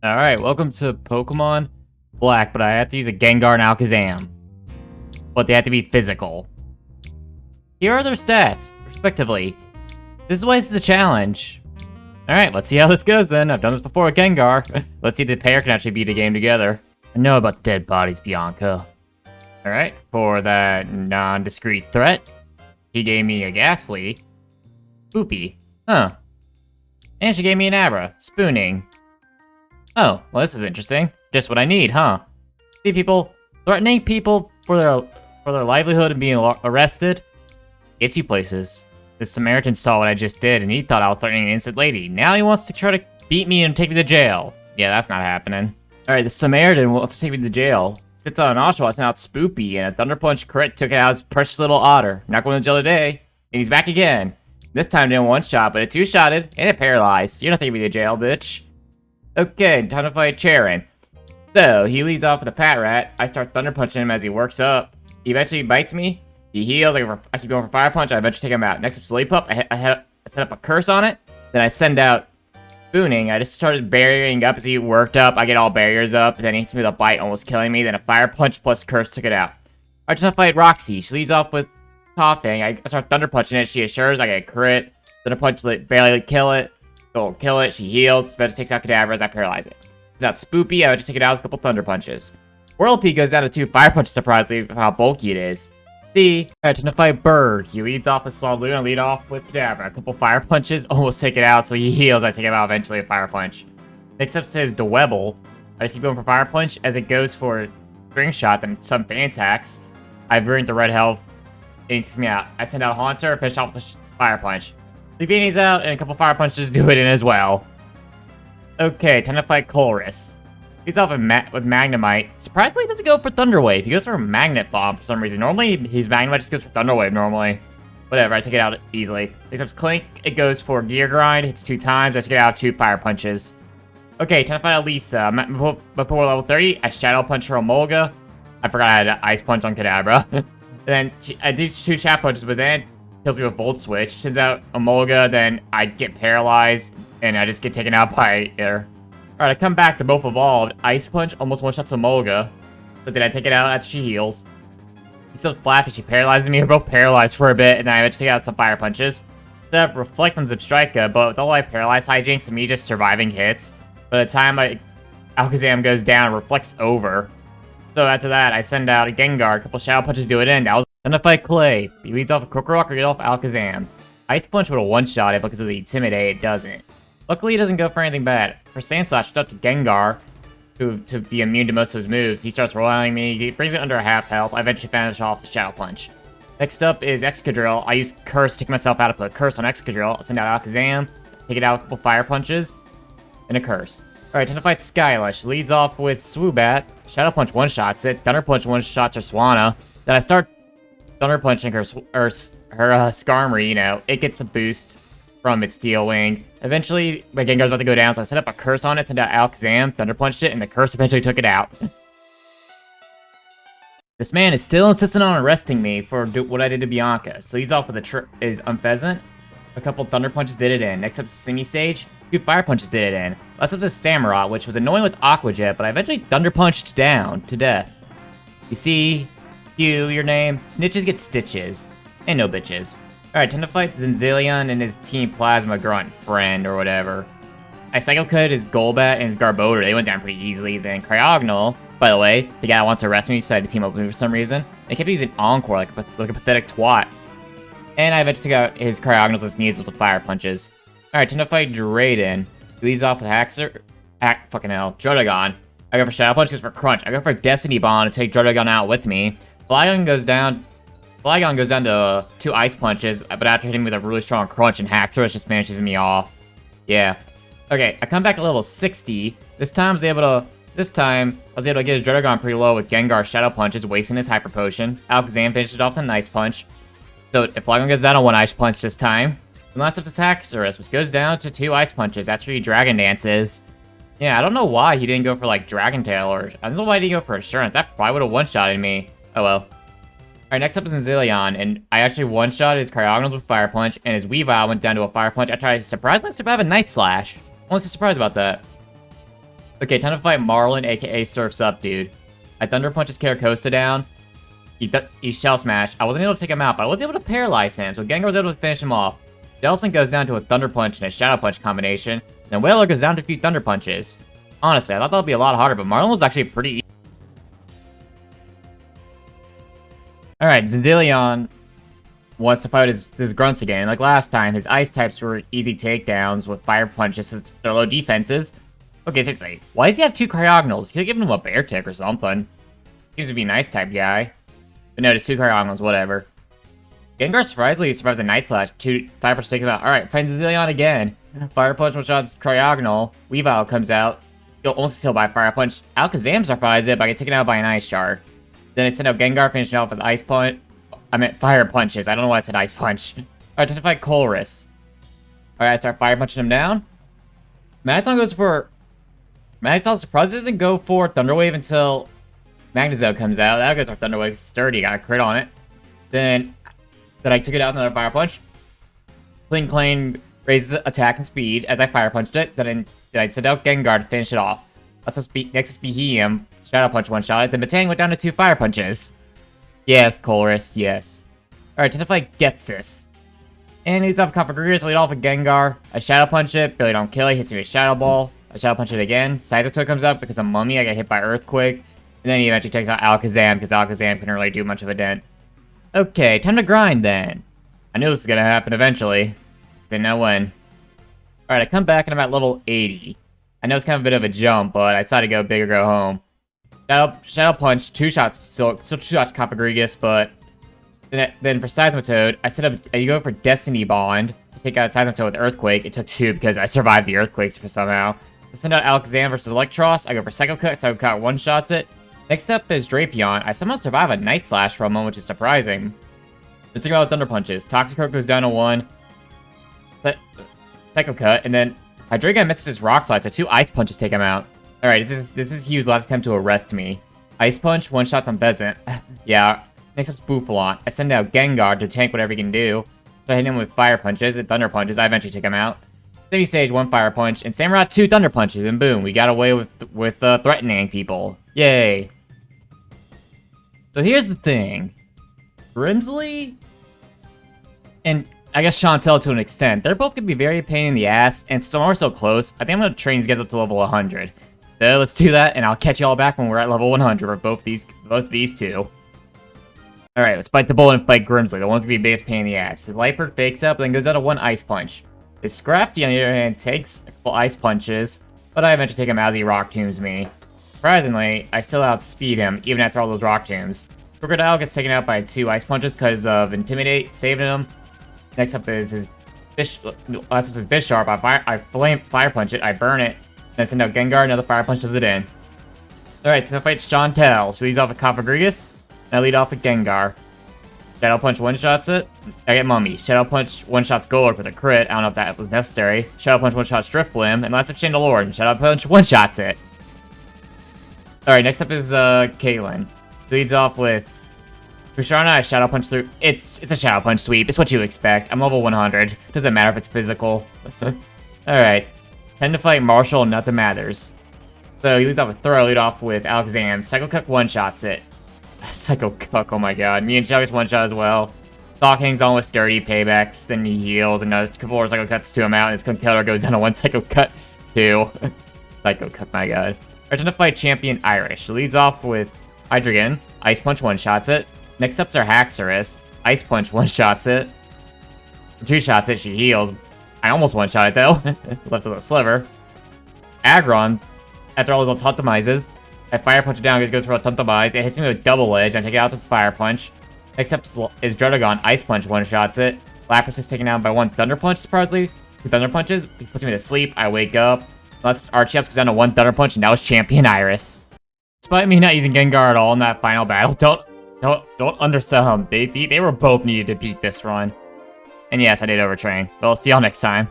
Alright, welcome to Pokemon Black, but I have to use a Gengar and Alakazam. But they have to be physical. Here are their stats, respectively. This is why this is a challenge. Alright, let's see how this goes then. I've done this before with Gengar. Let's see if the pair can actually beat a game together. I know about dead bodies, Bianca. Alright, for that non-discreet threat, she gave me a Ghastly. Boopy. Huh. And she gave me an Abra. Spooning. Oh, well this is interesting. Just what I need, huh? See people threatening people for their livelihood and being arrested gets you places. This Samaritan saw what I just did and he thought I was threatening an innocent lady. Now he wants to try to beat me and take me to jail. Yeah, that's not happening. Alright, the Samaritan wants to take me to jail. Sits on an Oshawott, sent out Spoopy, and a Thunder Punch crit took out his precious little otter. Not going to jail today. And he's back again. This time didn't one-shot, but it two-shotted, and it paralyzed. You're not taking me to jail, bitch. Okay, time to fight Charon. So, he leads off with a Patrat. I start Thunder Punching him as he works up. He eventually bites me. He heals. I keep going for Fire Punch. I eventually take him out. Next up, Slippup. I set up a curse on it. Then I send out Spooning. I just started burying up as he worked up. I get all barriers up. Then he hits me with a bite, almost killing me. Then a Fire Punch plus Curse took it out. Alright, time to fight Roxy. She leads off with Coughing. I start Thunder Punching it. She assures I get a crit. Thunder Punch barely kill it. Go kill it. She heals. Eventually takes out Cadabras. I paralyze it. Without Spoopy, I would just take it out with a couple Thunder Punches. Whirlpea goes down to 2 Fire Punches, surprisingly, for how bulky it is. C. Alright, time to fight Bird. He leads off with Swallow and lead off with Cadabra. A couple Fire Punches, almost take it out, so he heals. I take him out eventually with Fire Punch. Next up says Dwebble. I just keep going for Fire Punch. As it goes for String Shot, then some fan attacks. I've ruined the red health. It takes me out. I send out Haunter, finish off with the Fire Punch. Leavini's out, and a couple Fire Punches do it in as well. Okay, time to fight Colress. He's off with Magnemite. Surprisingly, he doesn't go for Thunder Wave. He goes for Magnet Bomb for some reason. Normally, his Magnemite just goes for Thunder Wave normally. Whatever, I take it out easily. Except Clink, it goes for Gear Grind. Hits 2 times. I take it out 2 Fire Punches. Okay, time to fight Elisa. Before level 30, I Shadow Punch her Emolga. I forgot I had an Ice Punch on Kadabra. And then I do 2 Shadow Punches, but then kills me with Volt Switch. Sends out Emolga, then I get paralyzed, and I just get taken out by her. Alright, I come back, they're both evolved. Ice Punch almost one-shots Emolga. But then I take it out after she heals. It's so flat, she paralyzes me. We're both paralyzed for a bit, and then I eventually take out some Fire Punches. That reflect on Zipstrika, but with all my paralyzed hijinks and me just surviving hits, by the time Alakazam goes down, reflects over. So after that, I send out a Gengar, a couple Shadow Punches do it in. That was time to fight Clay. He leads off a Krokorok or get off Alakazam. Ice Punch would have one-shot it because of the Intimidate, it doesn't. Luckily, he doesn't go for anything bad. For Sandslash, it's up to Gengar to be immune to most of his moves. He starts rolling me, he brings it under a half health. I eventually finish off the Shadow Punch. Next up is Excadrill. I use Curse to take myself out. I put a Curse on Excadrill. I send out Alakazam, take it out with a couple Fire Punches, and a Curse. Alright, time to fight Skylash. Leads off with Swoobat. Shadow Punch one-shots it. Thunder Punch one-shots her Swanna. Then I start Thunder Punching her Skarmory, you know. It gets a boost from its Steel Wing. Eventually, my Gengar's about to go down, so I set up a Curse on it, sent out Alakazam, Thunder Punched it, and the Curse eventually took it out. This man is still insistent on arresting me for what I did to Bianca. So he's off with is Unpheasant. A couple Thunder Punches did it in. Next up is Simisage. 2 Fire Punches did it in. Last up is Samurott, which was annoying with Aqua Jet, but I eventually Thunder Punched down to death. You see, your name. Snitches get stitches. Ain't no bitches. Alright, time to fight Zinzillion and his Team Plasma Grunt friend, or whatever. I Psycho Cut his Golbat and his Garbodor. They went down pretty easily. Then Cryogonal, by the way, the guy that wants to arrest me decided to team up with me for some reason. They kept using Encore like a pathetic twat. And I eventually took out his Cryogonals and Sneezes with the Fire Punches. Alright, time to fight Drayden. He leads off with fucking hell, Drodagon. I go for Shadow Punch, goes for Crunch. I go for Destiny Bond to take Drodagon out with me. Flygon goes down to 2 Ice Punches, but after hitting me with a really strong Crunch and Haxorus just finishes me off. Yeah. Okay, I come back to level 60. This time I was able to get his Drodagon pretty low with Gengar Shadow Punches, wasting his Hyper Potion. Alakazam finishes off with an Ice Punch. So if Flygon goes down on 1 Ice Punch this time. And last up is Haxorus, which goes down to 2 Ice Punches after he Dragon Dances. Yeah, I don't know why he didn't go for like Dragon Tail, or I don't know why he didn't go for Assurance. That probably would have one-shotted me. Oh well. Alright, next up is Zinzillion, and I actually one-shot his Cryogonals with Fire Punch, and his Weavile went down to a Fire Punch after I surprisingly survived a Night Slash. I'm honestly surprised about that. Okay, time to fight Marlin, aka Surf's Up, dude. I Thunder Punch his Caracosta down. He Shell Smash. I wasn't able to take him out, but I was able to paralyze him, so Gengar was able to finish him off. Jellicent goes down to a Thunder Punch and a Shadow Punch combination. Then Whaler goes down to a few Thunder Punches. Honestly, I thought that would be a lot harder, but Marlin was actually pretty easy. Alright, Zendilion wants to fight his grunts again. Like last time, his ice types were easy takedowns with fire punches since they're low defenses. Okay, seriously, why does he have 2 Cryogonals? He could give him a bear tick or something. Seems to be a nice type guy. But no, just 2 Cryogonals, whatever. Gengar surprisingly survives a Night Slash. 2 Fire Punch takes him out. Alright, finds Zillion again. Fire Punch one-shots Cryogonal. Weavile comes out. You'll almost kill by Fire Punch. Alakazam survives it by getting taken out by an Ice Shard. Then I send out Gengar, finishing off with Ice Punch. I meant Fire Punches. I don't know why I said Ice Punch. Alright, time to fight Colress. Alright, I start Fire Punching him down. Magneton goes for... Magneton surprises doesn't go for Thunder Wave until Magnezone comes out. That goes for Thunder Wave. It's sturdy. Got a crit on it. Then I took it out with another Fire Punch. Klingklane raises attack and speed as I Fire Punched it. Then I sent out Gengar to finish it off. Next is Behemoth. Shadow Punch one-shot it. Then Batang went down to 2 Fire Punches. Yes, Colress, yes. Alright, time to fight Getsis. And he's off Configurers, lead off with Gengar. I Shadow Punch it, barely don't kill it, hits me with Shadow Ball. I Shadow Punch it again. Sizotoad comes up because of Mummy, I got hit by Earthquake. And then he eventually takes out Alakazam because Alakazam couldn't really do much of a dent. Okay, time to grind then. I knew this was gonna happen eventually. Didn't know when. Alright, I come back and I'm at level 80. I know it's kind of a bit of a jump, but I decided to go big or go home. Shadow Punch, 2 shots, still 2 shots Coppergregas, but then for Seismitoad, I go for Destiny Bond to take out Seismitoad with Earthquake. It took 2 because I survived the Earthquakes for somehow. I send out Alakazam versus Electros. I go for Psycho Cut. Psycho Cut one-shots it. Next up is Drapion. I somehow survive a Night Slash for a moment, which is surprising. Let's talk about Thunder Punches. Toxicroak goes down to 1. Psycho Cut, and then Hydreigon misses his Rock Slide, so 2 Ice Punches take him out. Alright, this is Hugh's last attempt to arrest me. Ice Punch, one-shots on Pheasant. Yeah, next up's Bouffalon. I send out Gengar to tank whatever he can do. So I hit him with Fire Punches and Thunder Punches. I eventually take him out. Stage 1 Fire Punch, and Samurott 2 Thunder Punches, and boom, we got away with threatening people. Yay. So here's the thing. Grimsley and I guess Chantel to an extent, they're both gonna be very pain in the ass, and some are so close. I think I'm gonna train these guys up to level 100. So let's do that, and I'll catch you all back when we're at level 100 for both these two. Alright, let's fight the Bull and fight Grimsley. The one's gonna be biggest pain in the ass. His Light Perk fakes up, then goes out of 1 Ice Punch. His Scrafty, on the other hand, takes a couple Ice Punches, but I eventually take him out as he Rock Tombs me. Surprisingly, I still outspeed him, even after all those Rock Tombs. Crocodile gets taken out by 2 Ice Punches because of Intimidate, saving him. Next up is his Bisharp. I Fire Punch it, I burn it, then send out Gengar, another Fire Punch does it in. Alright, so fight Chantel. She leads off with Cofagrigus, and I lead off with Gengar. Shadow Punch one-shots it, I get Mummy. Shadow Punch one-shots Golurk with a crit, I don't know if that was necessary. Shadow Punch one-shots Drifblim, and last up Chandelure, and Shadow Punch one-shots it. Alright, next up is Caitlyn. Leads off with Kusharna, I Shadow Punch through. It's a Shadow Punch sweep. It's what you expect. I'm level 100. Doesn't matter if it's physical. Alright. Tend to fight Marshall, nothing matters. So he leads off with Throw, lead off with Alakazam. Psycho Cuck one-shots it. Psycho Cuck, oh my god. Me and Shelby's one-shot as well. Stalk hangs on with dirty paybacks, then he heals, and does a couple more Psycho Cuts to him out, and his Conkeldurr goes down to 1 Psycho Cut, 2. Psycho Cuck, my god. Alright, tend to fight Champion Irish. She leads off with Hydreigon. Ice Punch one-shots it. Next up's our Haxorus. Ice Punch one-shots it. 2 shots it, she heals. I almost one-shot it though. Left with a sliver. Aggron, after all those Automizes, I Fire Punch it down, it goes for a Automize. It hits me with Double Edge, I take it out with Fire Punch. Next up is Druddigon. Ice Punch one-shots it. Lapras is taken down by 1 Thunder Punch, surprisingly. 2 Thunder Punches. He puts me to sleep, I wake up. Last Archeops goes down to 1 Thunder Punch, and that was Champion Iris. Despite me not using Gengar at all in that final battle, don't undersell them. They were both needed to beat this run. And yes, I did overtrain. Well, see y'all next time.